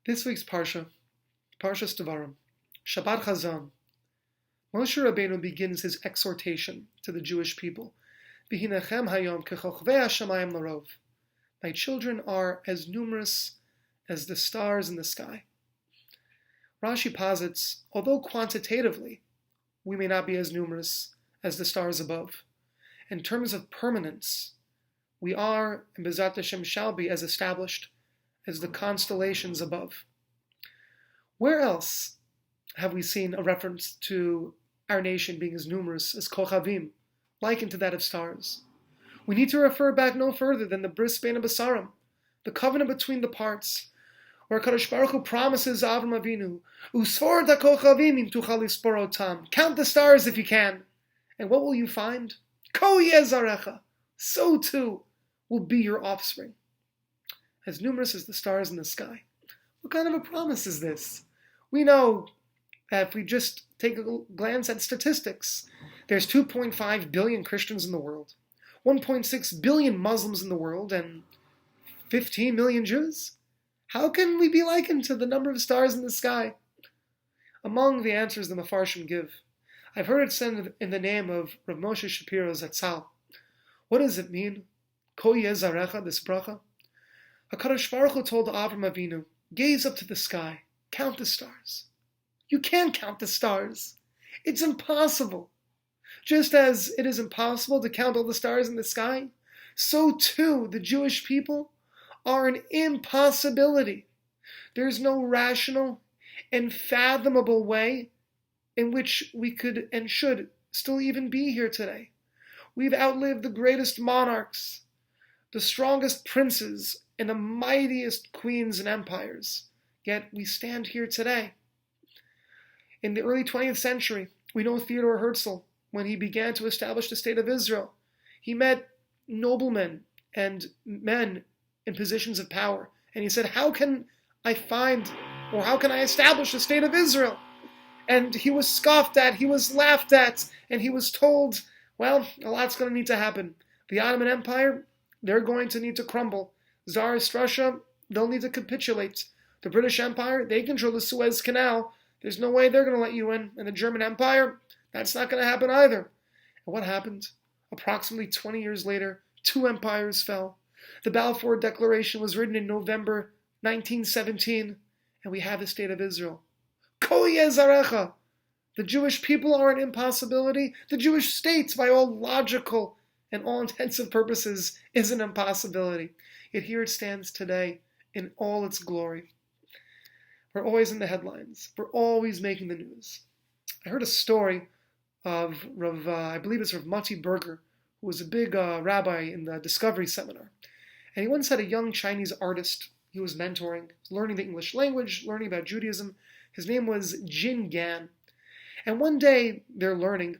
This week's Parshat Devarim, Shabbat Chazon. Moshe Rabbeinu begins his exhortation to the Jewish people. V'hinechem hayom kechochvei hashamayim larov. My children are as numerous as the stars in the sky. Rashi posits, although quantitatively we may not be as numerous as the stars above, in terms of permanence, we are, and B'ezrat Hashem shall be, as established as the constellations above. Where else have we seen a reference to our nation being as numerous as Kochavim, likened to that of stars? We need to refer back no further than the Bris Bein HaBasarim, the covenant between the parts, where Kadosh Baruch Hu promises Avram Avinu, Usfor da Kochavim im tuchal lispor otam. Count the stars if you can. And what will you find? Ko yeh zarecha. So too will be your offspring, as numerous as the stars in the sky. What kind of a promise is this? We know that if we just take a glance at statistics, there's 2.5 billion Christians in the world, 1.6 billion Muslims in the world, and 15 million Jews. How can we be likened to the number of stars in the sky? Among the answers the Mefarshim give, I've heard it said in the name of Rav Moshe Shapiro Zatzal. What does it mean? Ko yeh zarecha, this bracha? HaKadosh Baruch Hu told Avram Avinu, gaze up to the sky, count the stars. You can't count the stars. It's impossible. Just as it is impossible to count all the stars in the sky, so too the Jewish people are an impossibility. There's no rational and fathomable way in which we could and should still even be here today. We've outlived the greatest monarchs, the strongest princes, and the mightiest queens and empires. Yet we stand here today. In the early 20th century, we know Theodore Herzl, when he began to establish the state of Israel, he met noblemen and men in positions of power. And he said, how can I establish the state of Israel? And he was scoffed at, he was laughed at, and he was told, well, a lot's going to need to happen. The Ottoman Empire, they're going to need to crumble. Tsarist Russia, they'll need to capitulate. The British Empire, they control the Suez Canal. There's no way they're going to let you in. And the German Empire, that's not going to happen either. And what happened? Approximately 20 years later, two empires fell. The Balfour Declaration was written in November 1917, and we have the state of Israel. Ko yeh zarecha. The Jewish people are an impossibility. The Jewish state, by all logical and all intensive purposes, is an impossibility. Yet here it stands today in all its glory. We're always in the headlines. We're always making the news. I heard a story of I believe it's Rav Mati Berger, who was a big rabbi in the Discovery Seminar. And he once had a young Chinese artist he was mentoring, learning the English language, learning about Judaism. His name was Jin Gan. And one day they're learning,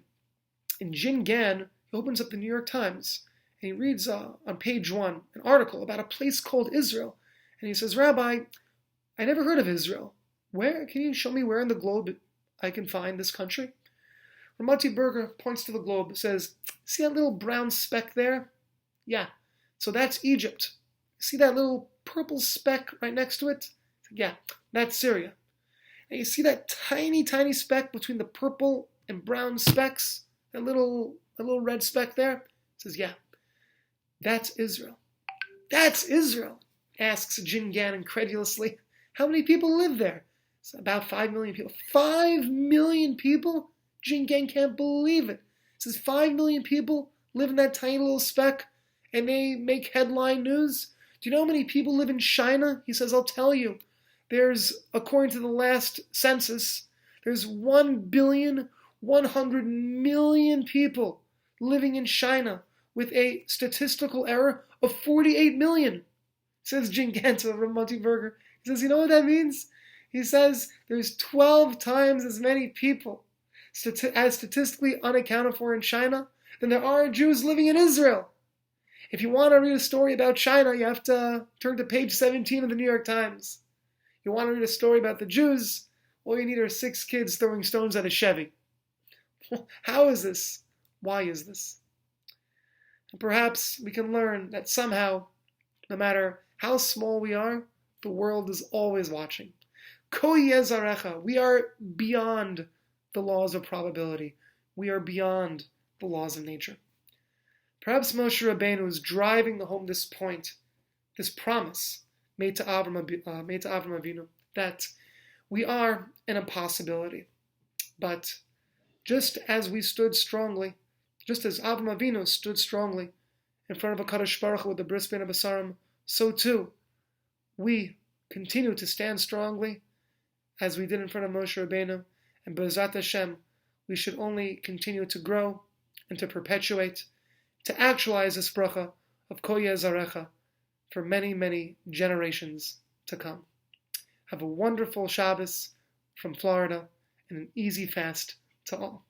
and Jin Gan opens up the New York Times, and he reads on page 1 an article about a place called Israel. And he says, Rabbi, I never heard of Israel. Where? Can you show me where in the globe I can find this country? Ramati Berger points to the globe, says, see that little brown speck there? Yeah, so that's Egypt. See that little purple speck right next to it? Yeah, that's Syria. And you see that tiny, tiny speck between the purple and brown specks? That little red speck there? It says, yeah, that's Israel. That's Israel, asks Jin Gan incredulously. How many people live there? It's about 5 million people. 5 million people? Jin Gan can't believe it. It says 5 million people live in that tiny little speck, and they make headline news. Do you know how many people live in China? He says, I'll tell you. There's, according to the last census, there's 1,100,000,000 people living in China with a statistical error of 48 million, says Jin Gan to Ramati Berger. He says, you know what that means? He says there's 12 times as many people as statistically unaccounted for in China than there are Jews living in Israel. If you want to read a story about China, you have to turn to page 17 of the New York Times. You want to read a story about the Jews, all you need are 6 kids throwing stones at a Chevy. How is this? Why is this? And perhaps we can learn that somehow, no matter how small we are, The world is always watching. Ko yezarecha. We are beyond the laws of probability. We are beyond the laws of nature. Perhaps Moshe Rabbeinu is driving home this point, this promise made to Avram Avinu, that we are an impossibility. But just as we stood strongly, just as Avram Avinu stood strongly in front of a Kadosh Baruch Hu with the bris bein habasarim, so too we continue to stand strongly as we did in front of Moshe Rabbeinu, and B'ezrat Hashem, we should only continue to grow and to perpetuate, to actualize this bracha of Ko Yezarecha for many, many generations to come. Have a wonderful Shabbos from Florida and an easy fast to all.